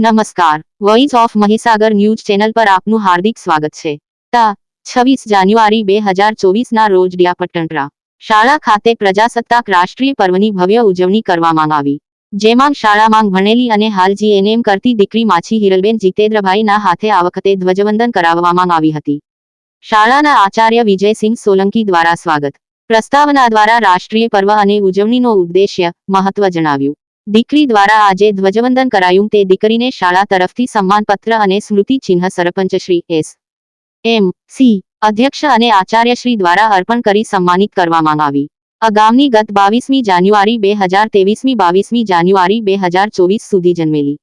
નમસ્કાર, voice of Mahisagar news channel પર આપનું હાર્દિક સ્વાગત છે. તા 26 જાન્યુઆરી 2024ના રોજ ડિયાપટ્ટનરા શાળા ખાતે પ્રજાસત્તાક રાષ્ટ્રીય પર્વની ભવ્ય ઉજવણી કરવામાં આવી, જેમાં શાળામાં ભણેલી અને હાલ જીએનએમ કરતી દીકરી માછી હિરલબેન જીતેન્દ્રભાઈના હાથે આ વખતે ધ્વજવંદન કરાવવામાં આવી હતી. શાળાના આચાર્ય વિજયસિંહ સોલંકી દ્વારા સ્વાગત પ્રસ્તાવના દ્વારા રાષ્ટ્રીય પર્વ અને ઉજવણીનો ઉદ્દેશ્ય, મહત્વ જણાવ્યું. દીકરી દ્વારા આજે ધ્વજવંદન કરાયું તે દીકરીને શાળા તરફથી સન્માનપત્ર અને સ્મૃતિ ચિહ્ન સરપંચશ્રી એસ. એમ. સી. અધ્યક્ષ અને આચાર્યશ્રી દ્વારા અર્પણ કરી સન્માનિત કરવામાં આવી. આગામી ગત 22મી જાન્યુઆરી 2023 22મી જાન્યુઆરી 2024 સુધી જન્મેલી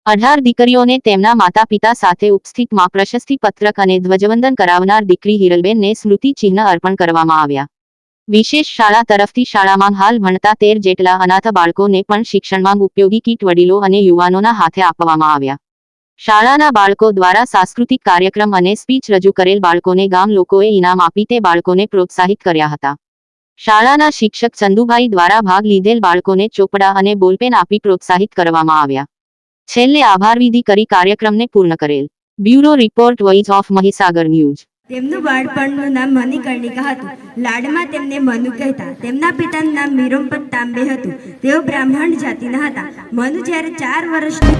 18 દીકરીઓને તેમના માતા પિતા સાથે ઉપસ્થિતમાં પ્રશસ્તિ પત્રક અને ધ્વજવંદન કરાવનાર દીકરી હિરલબેનને સ્મૃતિ ચિહ્ન અર્પણ કરવામાં આવ્યા. વિશેષ શાળા તરફથી શાળામાં હાલ ભણતા 13 જેટલા અનાથ બાળકોને પણ શિક્ષણમાં ઉપયોગી કીટ વડીલો અને યુવાનોના હાથે આપવામાં આવ્યા. શાળાના બાળકો દ્વારા સાંસ્કૃતિક કાર્યક્રમ અને સ્પીચ રજૂ કરેલ બાળકોને ગામ લોકોએ ઇનામ આપી તે બાળકોને પ્રોત્સાહિત કર્યા હતા. શાળાના શિક્ષક ચંદુભાઈ દ્વારા ભાગ લીધેલ બાળકોને ચોપડા અને બોલપેન આપી પ્રોત્સાહિત કરવામાં આવ્યા. છેલ્લે આભાર વિધિ કરી કાર્યક્રમને પૂર્ણ કરેલ. Bureau report, voice of Mahisagar news. તેમનું બાળપણનું નામ મણિકર્ણિકા હતું. લાડમાં તેમને મનુ કહેતા. તેમના પિતાનું નામ મીરોમપત તાંબે હતું. તેઓ બ્રાહ્મણ જાતિના હતા. મનુ જ્યારે 4 વર્ષની